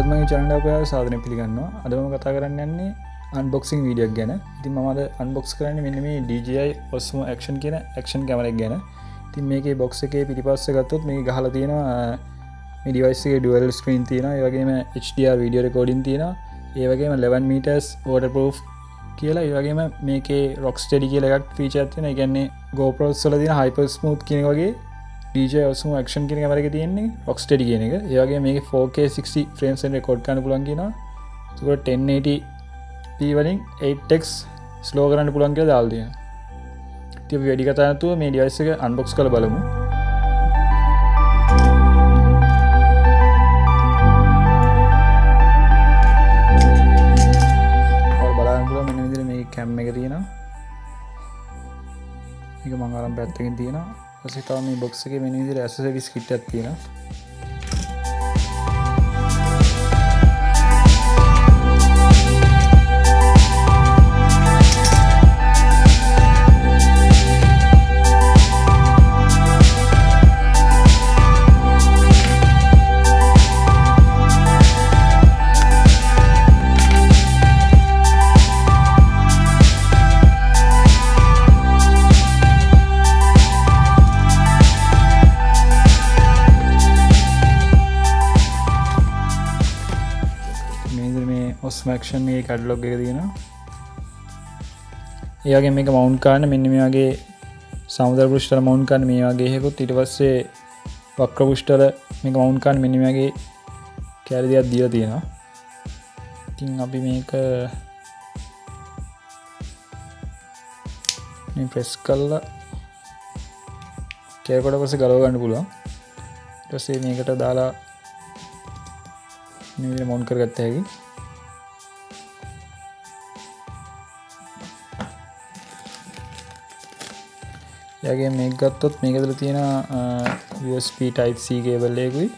අදම චැනල ඔයා සාධනය පිළිගන්නවා. අදම කතා කරන්න යන්නේ අන්බොක්සිං වීඩියක් ගැන. ඉතින් මම අද අන්බොක්ස් කරන්නේ මෙන්න මේ DJI Osmo Action කියන ඇක්ෂන් කැමරා එක ගැන. ඉතින් මේකේ බොක්ස් එකේ පිටිපස්සේ ගත්තොත් මේක ගහලා තියෙනවා මේ ඩිවයිස් එකේ ඩුවල් ස්ක්‍රීන් තියෙනවා. ඒ වගේම HDR වීඩියෝ රෙකෝඩින් තියෙනවා. ඒ වගේම 11 meters waterproof කියලා. ඒ වගේම මේකේ rock steady කියලා එකක් ෆීචර් එකක් තියෙනවා. ඒ කියන්නේ GoPros වල තියෙන hyper smooth කියන එක වගේ DJI Osmo Action කියන කැමරා එකේ තියෙන්නේ rock steady කියන එක. ඒ වගේම මේකේ 4K 60 frames එක රෙකෝඩ් කරන්න පුළුවන් කියනවා. ඒක 1080p වලින් 8x slow කරන්න පුළුවන් කියලා දාලා තියෙනවා. ඉතින් අපි වැඩි කතා නැතුව මේ device එක unbox කරලා බලමු. කැම් එක තියෙනවා. මේක මම අරන් පැත්තකින් තියෙනවා. ඊපස්සේ තව මේ බොක්ස් එකේ මෙන්න විදිහට ඇක්සසරිස් කිට් එකක් තියෙනවා. Osmo Action මේ කැටලොග් එක තියෙනවා. ඒ වගේම මේක මවුන්ට් කරන්න මෙන්න මේ වගේ සමුද්‍ර පෘෂ්ඨවල මවුන්ට් කරන්න මේ වගේ එකකුත් ඊට පස්සේ වක්‍ර පෘෂ්ඨවල මේක මවුන්ට් කරන්න මෙන්න මේ වගේ කැරි දෙකක් දීලා තියෙනවා. ඉතින් අපි මේක මේ ප්‍රෙස් කරලා කැරි කොට පස්සේ ගලව ගන්න පුළුවන්. ඊට පස්සේ මේකට දාලා මේ විදිහට මවුන්ට් කරගත්ත හැකි. යගේ මේක ගත්තොත් මේක ඇතුළේ තියෙන USB type C cable එකකුයි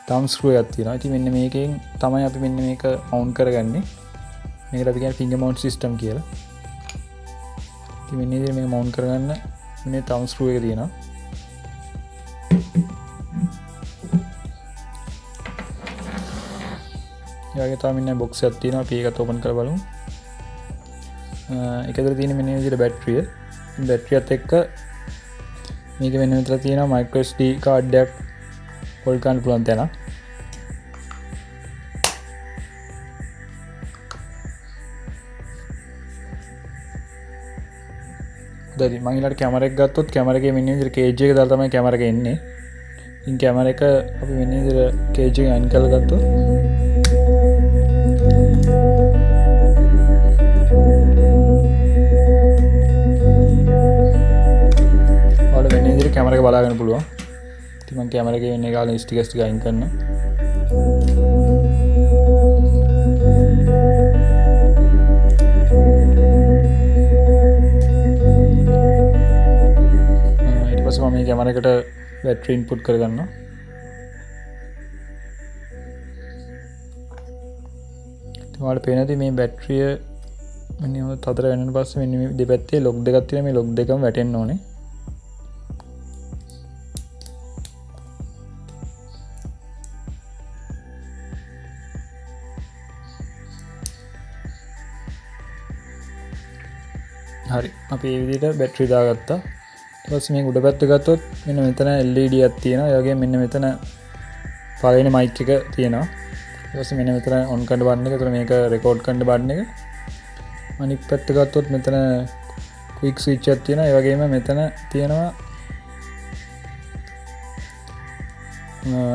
thumb screw එකක් තියෙනවා. ඉතින් මෙන්න මේකෙන් තමයි අපි මෙන්න මේක mount කරගන්නේ. මේකට අපි කියන්නේ finger mount system කියලා. ඉතින් මෙන්න ඉතින් මේක mount කරගන්න මේ thumb screw එක තියෙනවා. යාගේ තමයි මෙන්න box එකක් තියෙනවා. අපි ඒකත් open කරලා බලමු. එක ඇතුළේ තියෙන මෙන්න විදිහට බැටරිය. බැටරියත් එක්ක මේක මෙන්න මෙතන තියෙනවා micro SD card එකක් හොල්ඩ් කරන්න පුළුවන් තැන. දැන් මම ඊළඟට කැමරා එක ගත්තොත් කැමරා එකේ මෙන්න විදිහට කේජ් එක දාලා තමයි කැමරා එක එන්නේ. ඉතින් කැමරා එක අපි මෙන්න විදිහට කේජ් එක අයින් කරලා ගත්තොත් කැමරා එක බලා ගන්න පුළුවන්. ඉතින් මම කැමරා එකේ ඉන්නේ ගාලා ස්ටිකර්ස් ටික අයින් කරනවා. ඊට පස්සේ මම මේ කැමරා එකට බැටරි ඉන්පුට් කරගන්නවා. ඉතින් ඔයාලට පේනද මේ බැටරිය මෙන්න තදර වෙනන පස්සේ මෙන්න මේ දෙපැත්තේ ලොක් දෙකක් තියෙනවා. මේ ලොක් දෙකම වැටෙන්න ඕනේ. හරි අපි මේ විදිහට බැටරි දාගත්තා. ඊට පස්සේ මේක උඩ පැත්ත ගත්තොත් මෙන්න මෙතන LED එකක් තියෙනවා. ඒ වගේම මෙන්න මෙතන පළවෙනි මයික් එක තියෙනවා. ඊට පස්සේ මෙන්න මෙතන ඔන් කරන බටන් එක. ඒතර මේක රෙකෝඩ් කරන බටන් එක. අනිත් පැත්ත ගත්තොත් මෙතන ක්වික් ස්විච් එකක් තියෙනවා. ඒ වගේම මෙතන තියෙනවා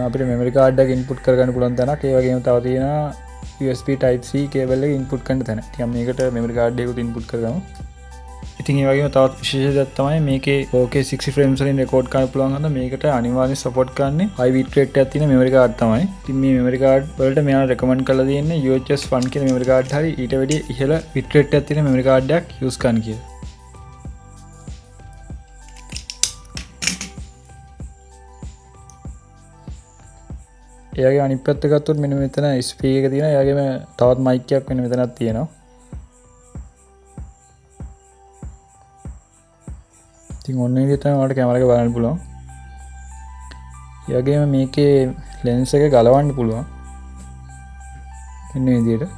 අපිට මෙමරි කාඩ් එක ඉන්පුට් කරගන්න පුළුවන් තැනක්. ඒ වගේම තව තියෙනවා USB type C cable එක ඉන්පුට් කරන්න තැන. ඉතින් මේකට මෙමරි කාඩ් එකකුත් ඉන්පුට් කරගමු. ඉතින් ඒ වගේම තවත් විශේෂ දෙයක් තමයි මේකේ 4K 60 frames වලින් රෙකෝඩ් කරන්න පුළුවන් හන්ද මේකට අනිවාර්යයෙන් සපෝට් කරන්නේ high bit rate එකක් තියෙන මෙමරි කාඩ් තමයි. ඉතින් මේ මෙමරි කාඩ් වලට මෙයා රෙකමන්ඩ් කරලා තියෙන්නේ UHS 1 කියන මෙමරි කාඩ් හරි ඊට වැඩිය ඉහළ bit rate එකක් තියෙන මෙමරි කාඩ් එකක් යූස් කරන්න කියලා. එයාගේ අනිත් පැත්ත ගත්තොත් මෙන්න මෙතන ස්පීකර් එක තියෙනවා. එයාගේම තවත් මයික් එකක් මෙන්න මෙතනක් තියෙනවා. ඉතින් ඔන්න විදිහට තමයි ඔයාලට කැමරා එක බලන්න පුළුවන්. ඒ වගේම මේකේ ලෙන්ස් එක ගලවන්න පුළුවන් මෙන්න මේ විදිහට.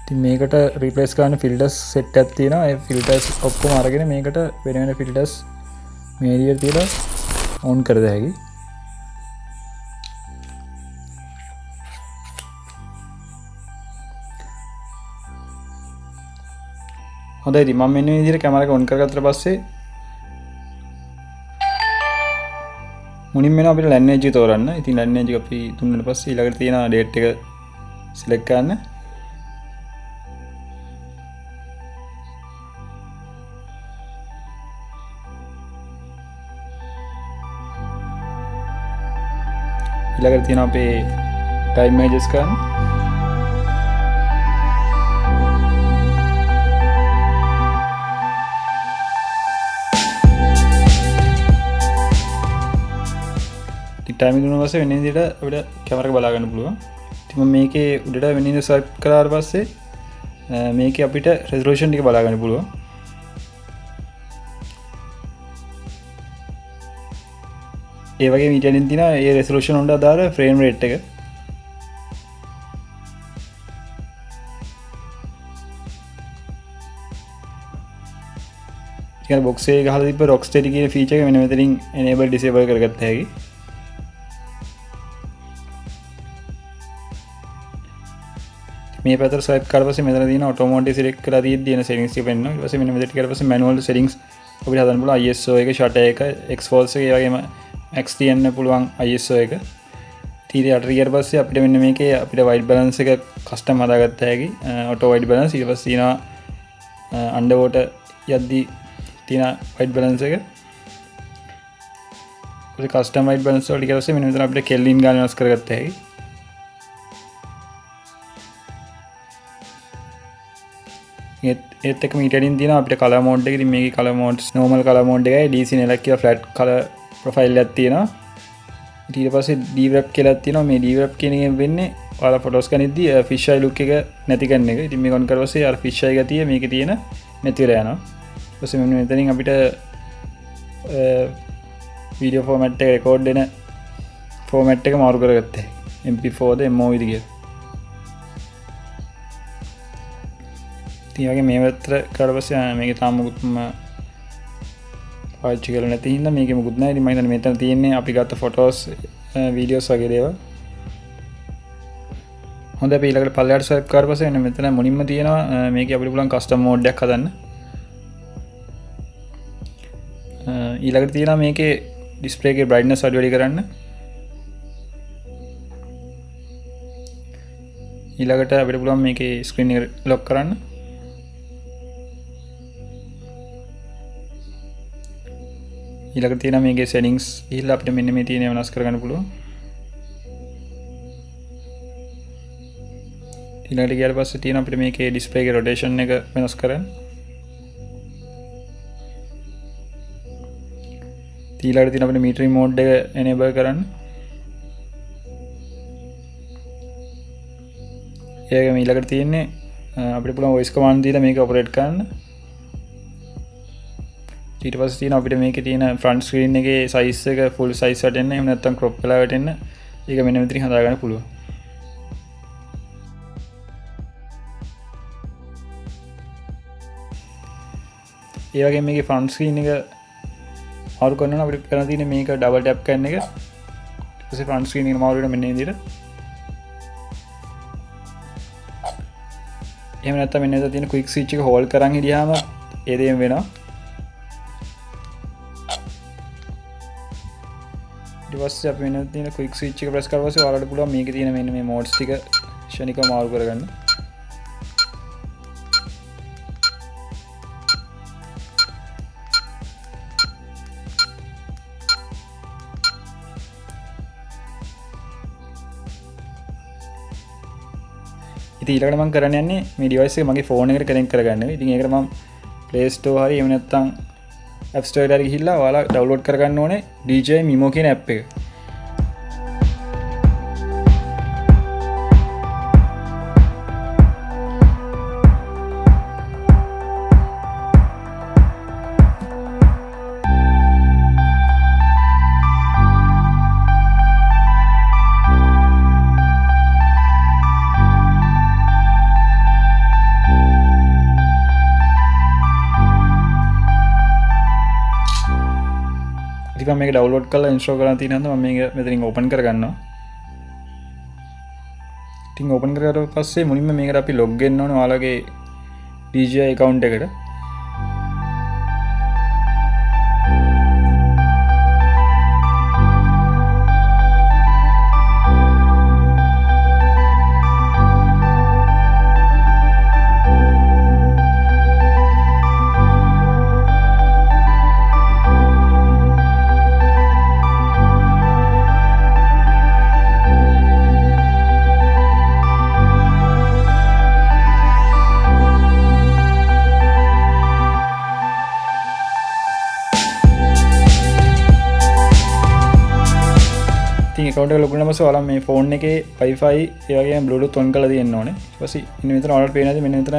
ඉතින් මේකට රිප්ලේස් කරන්න ෆිල්ටර්ස් සෙට් එකක් තියෙනවා. ඒ ෆිල්ටර්ස් ඔක්කොම අරගෙන මේකට වෙන වෙන ෆිල්ටර්ස් මේ විදිහට තියලා ඔන් කර දෙහැකි. හොඳයි. ඉතින් මම මෙන්න මේ විදිහට කැමරා එක ඔන් කරගත්තට පස්සේ මුලින්ම වෙනවා අපිට ලැන්වේජ් එක තෝරන්න. ඉතින් ලැන්වේජ් එක අපි දුන්නාට පස්සේ ඊළඟට තියෙන ඩේට් එක සිලෙක්ට් කරන්න. ඊළඟට තියෙනවා අපේ ටයිම් මේජස් කරන්න. ටයිම් එක දුන්නා පස්සේ වෙන විදිහට අපිට කැමරා එක බලා ගන්න පුළුවන්. ඉතින් මම මේකේ උඩට වෙන විදිහට ස්වයිප් කරාට පස්සේ මේකේ අපිට රෙසොලූෂන් ටික බලා ගන්න පුළුවන්. ඒ වගේ මීටරින් තියෙනවා ඒ රෙසොලූෂන් වලට අදාළ ෆ්‍රේම් රේට් එක. ඊළඟ බොක්ස් එකේ ගහලා තිබ්බ රොක් ස්ටඩි කියන ෆීචර් එක මෙන්න මෙතනින් enable disable කරගත්ත හැකි. මේ පැත්තට ස්වයිප් කරලා පස්සේ මෙතන තියෙන ඔටෝමැටික් සිලෙක්ට් කරලා තියෙන සෙටින්ග්ස් ටික පෙන්නනවා. ඊට පස්සේ මෙන්න මෙතනට ගියාට පස්සේ මැනුවල් සෙටින්ග්ස් අපිට හදන්න පුළුවන් ISO එක, shutter එක, X-Force එක, ඒ වගේම X තියන්න පුළුවන් ISO එක. ඊට යට ගියාට පස්සේ අපිට මෙන්න මේකේ අපිට white balance එක කස්ටම් හදාගත්ත හැකි. auto white balance. ඊට පස්සේ තියෙනවා underwater යද්දී තියෙන white balance එක. ඒක custom white balance වලට ගියාට පස්සේ මෙන්න මෙතන අපිට Kelvin ගාන වෙනස් කරගත්ත හැකි. ඒත් එක මීටරින් තියෙනවා අපිට කලර් මෝඩ් එක. ඉතින් මේකේ colour modes normal color mode එකයි DC නලක් කියලා flat color profile එකක් තියෙනවා. ඊට පස්සේ D-wrap කියලා තියෙනවා. මේ D-wrap කියන එකෙන් වෙන්නේ ඔයාලා ෆොටෝස් ගනිද්දී fish eye look එක නැති කරන එක. ඉතින් මේක on කරලා පස්සේ අර fish eye ගතිය මේකේ තියෙන නැති වෙලා යනවා. ඊට පස්සේ මෙන්න මෙතනින් අපිට වීඩියෝ ෆෝමැට් එක රෙකෝඩ් වෙන ෆෝමැට් එක මාරු කරගත්තා. MP4 ද MOV ද කියලා. ඉතින් වගේ මේ පැත්තට කරලා පස්සේ මේකේ තාම මුකුත්ම පාවිච්චි කරලා නැති හින්දා මේකේ මුකුත් නැහැ. ඉතින් මම හිතන්නේ මෙතන තියෙන්නේ අපි ගත්ත ෆොටෝස් වීඩියෝස් වගේ දේවල්. හොඳයි අපි ඊළඟට පල්ලෙහාට ස්වයිප් කරලා පස්සේ එන්න මෙතන මුලින්ම තියෙනවා මේකේ අපිට පුළුවන් කස්ටම් මෝඩ් එකක් හදන්න. ඊළඟට තියෙනවා මේකේ ඩිස්ප්ලේ එකේ බ්‍රයිට්නස් අඩු වැඩි කරන්න. ඊළඟට අපිට පුළුවන් මේකේ ස්ක්‍රීන් එක ලොක් කරන්න. ඊළඟට තියෙනවා මේකේ settings ගිහිල්ලා අපිට මෙන්න මේ තියෙන වෙනස් කරගන්න පුළුවන්. ඊළඟට ගියාට පස්සේ තියෙන අපිට මේකේ display එකේ rotation එක වෙනස් කරන්න. ඊළඟට තියෙන අපිට metering mode එක enable කරන්න. ඒකම ඊළඟට තියෙන්නේ අපිට පුළුවන් voice command දීලා මේක operate කරන්න. ඊට පස්සේ තියෙන අපිට මේකේ තියෙන front screen එකේ size එක full size එකට එන්න, එහෙම නැත්නම් crop වෙලා වැටෙන්න. ඒක මෙන්න මෙතනින් හදා ගන්න පුළුවන්. ඒ වගේම මේකේ front screen එක මාරු කරනවා නම් අපිට කරන්න තියෙන්නේ මේක double tap කරන එක. ඊට පස්සේ front screen එක මාරු වෙන මෙන්න මේ විදිහට. එහෙම නැත්නම් මෙන්න මෙතන තියෙන quick switch එක hold කරන් හිටියාම ඒ දේම වෙනවා. ඊට පස්සේ අපි මෙන්න තියෙන quick switch එක press කරලා පස්සේ ඔයාලට පුළුවන් මේකේ තියෙන මෙන්න මේ modes ටික ක්ෂණිකව මාරු කරගන්න. ඉතින් ඊළඟට මම කරන්න යන්නේ මේ device එක මගේ phone එකට connect කරගන්න. ඉතින් ඒකට මම Play Store හරි එහෙම නැත්නම් App Store එකට ගිහිල්ලා ඔයාලා download කරගන්න ඕනේ DJI Mimo කියන app එක. එකක් මේක ඩවුන්ලෝඩ් කරලා ඉන්ස්ටෝල් කරලා තියෙන හින්දා මම මේක මෙතනින් ඕපන් කරගන්නවා. ඉතින් ඕපන් කරලා පස්සේ මුලින්ම මේකට අපි ලොග් වෙන්න ඕනේ ඔයාලගේ DJI account එකට. account එක ලොග් වෙන පස්සේ ඔයාලා මේ ෆෝන් එකේ Wi-Fi ඒ වගේම Bluetooth on කරලා තියෙන්න ඕනේ. ඊට පස්සේ ඉන්න මෙතන ඔයාලට පේනවාද මෙන්න මෙතන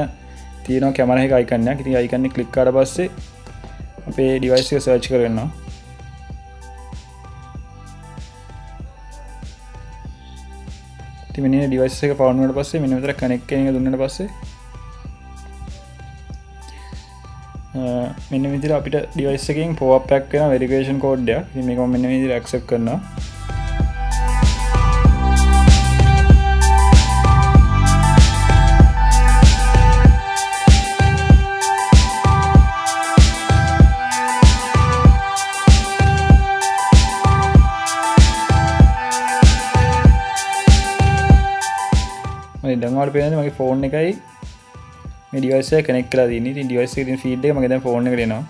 තියෙනවා කැමරා එක icon එකක්. ඉතින් icon එක ක්ලික් කරලා පස්සේ අපේ device එක search කරගන්නවා. ඉතින් මෙන්න device එක power වුණාට පස්සේ මෙන්න මෙතන connect කියන එක දුන්නාට පස්සේ මෙන්න මේ විදිහට අපිට device එකෙන් pop up එකක් වෙනවා verification code එකක්. ඉතින් මේක මම මෙන්න මේ විදිහට accept කරනවා. දැන් ඔයාලට පේනද මගේ ෆෝන් එකයි මේ device එක කනෙක්ට් කරලා තියෙන්නේ. ඉතින් device එකේ තියෙන feed එක මගේ දැන් ෆෝන් එකට එනවා.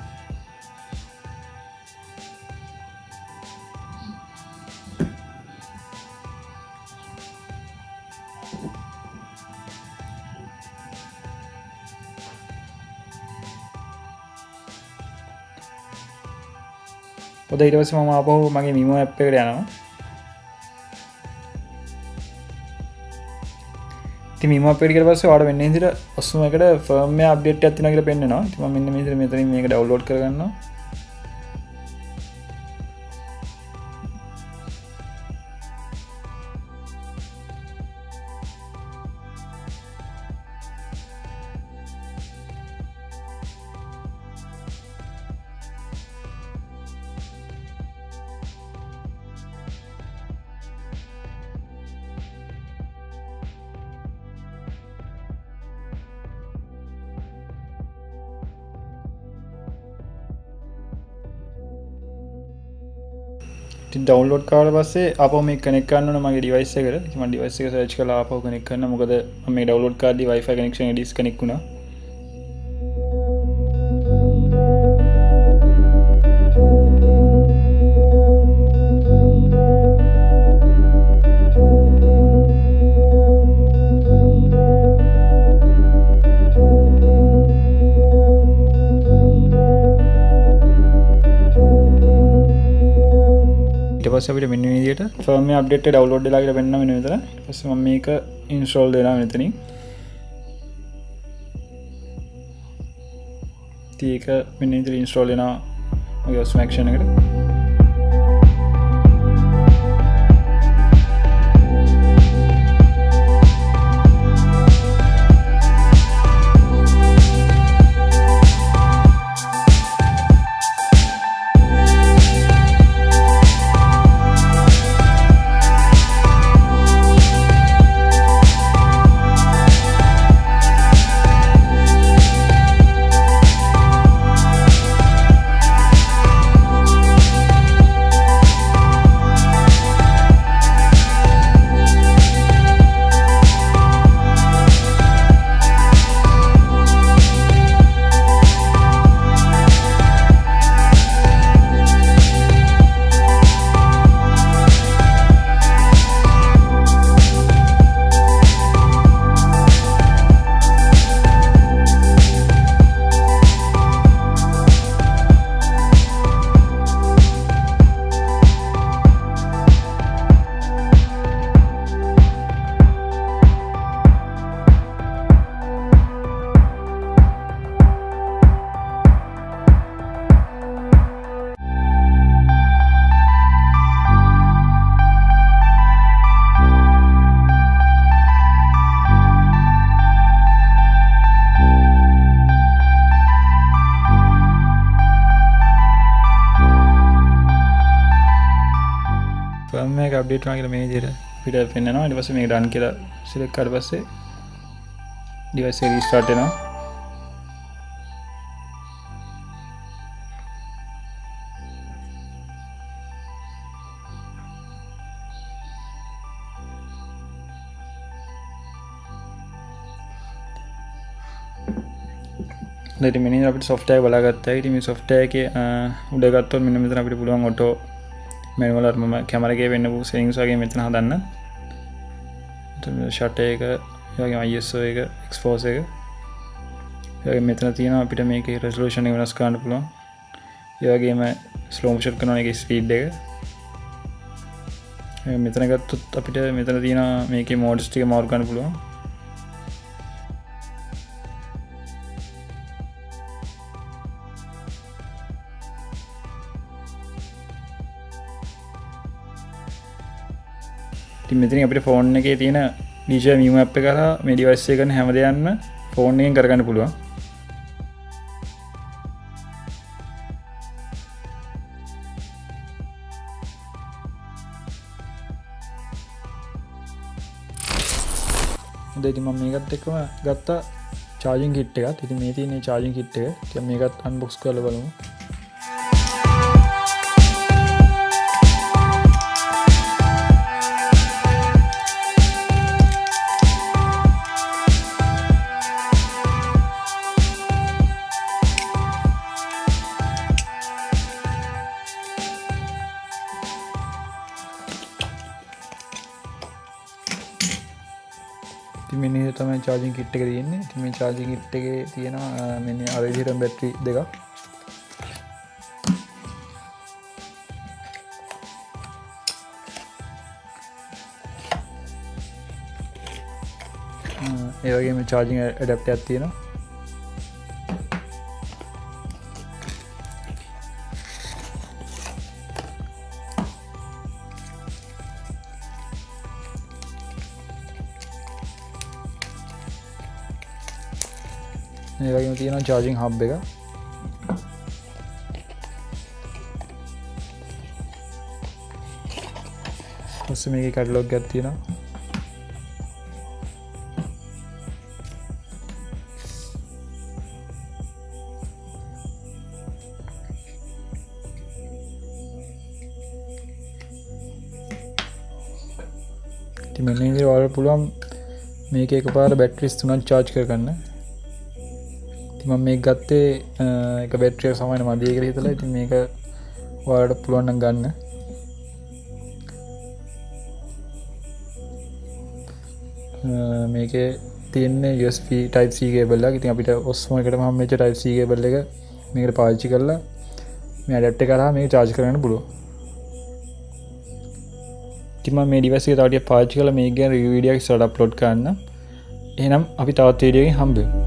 ඔතන ඊට පස්සේ මම ආපහු මගේ Mimo app එකට යනවා. Mimo app එකට ගිය පස්සේ ඔයාලට මෙන්න මේ විදිහට Osmo එකට firmware update එකක් තියෙනවා කියලා පෙන්නනවා. ඉතින් මම මෙන්න මේ විදිහට මෙතනින් මේක download කරගන්නවා. ඩවුන්ලෝඩ් කරලා පස්සේ ආපහු මේක කනෙක්ට් කරන්න ඕන මගේ device එකට. ඉතින් මම device එක search කරලා ආපහු කනෙක්ට් කරනවා. මොකද මම මේ ඩවුන්ලෝඩ් කරද්දී Wi-Fi connection එක disconnect වුණා. ඊට පස්සේ අපිට මෙන්න මේ විදිහට firmware update එක download වෙලා කියලා වෙන්න මෙන්න මෙතන. ඊට පස්සේ මම මේක install දෙනවා මෙතනින්. ඉතින් ඒක මෙන්න මේ විදිහට install වෙනවා මගේ Osmo action එකට. මේක අප්ඩේට් වුණා කියලා මේ විදිහට පිට පෙන්නනවා. ඊට පස්සේ මේක run කියලා select කරලා පස්සේ device එක restart වෙනවා. දැන් මෙන්න අපිට software බලාගත්තා. ඉතින් මේ software එකේ උඩ ගත්තොත් මෙන්න මෙතන අපිට පුළුවන් auto manual අර මම කැමරා එකේ වෙන්න පු settings වගේ මෙතන හදන්න. එතන shutter එක, ඒ වගේම ISO එක, expose එක. ඒ වගේම මෙතන තියෙනවා අපිට මේකේ resolution එක වෙනස් කරන්න පුළුවන්. ඒ වගේම slow motion කරන එකේ speed එක. මෙතන ගත්තොත් අපිට මෙතන තියෙනවා මේකේ modes ටික මාරු කරන්න පුළුවන්. ඉතින් මෙතන අපිට ෆෝන් එකේ තියෙන DJI Mio app එක කරා මේ device එක කරන හැම දෙයක්ම ෆෝන් එකෙන් කරගන්න පුළුවන්. හොඳයි ඉතින් මම මේකත් එක්කම ගත්තා charging kit එකත්. ඉතින් මේ තියෙන charging kit එක. ඉතින් මේකත් unbox කරලා බලමු. මෙන්න මේ තමයි charging kit එක තියෙන්නේ. ඉතින් මේ charging kit එකේ තියෙනවා මෙන්න අර විදිහට බැටරි දෙකක්. ඒ වගේම charging adapter එකක් තියෙනවා. ඒ වගේම තියෙනවා charging hub එක. ඊපස්සේ මේකේ catalog එකක් තියෙනවා. ඉතින් මෙන්න ඉතින් ඔයාලට පුළුවන් මේකේ එකපාර බැටරිස් 3ක් charge කරගන්න. මම මේක ගත්තේ එක බැටරිය සමාන මදිය කියලා හිතලා. ඉතින් මේක ඔයාලට පුළුවන් නම් ගන්න. මේකේ තියෙන්නේ USB type C cable එකක්. ඉතින් අපිට Osmo එකටම හම්බෙච්ච type C cable එක මේකට පාවිච්චි කරලා මේ adapter එක කරා මේක charge කරගන්න පුළුවන්. ඉතින් මම මේ device එක තව ටිකක් පාවිච්චි කරලා මේක ගැන review video එකක් ඉස්සරහට upload කරන්න. එහෙනම් අපි තවත් වීඩියෝ එකකින් හම්බෙමු.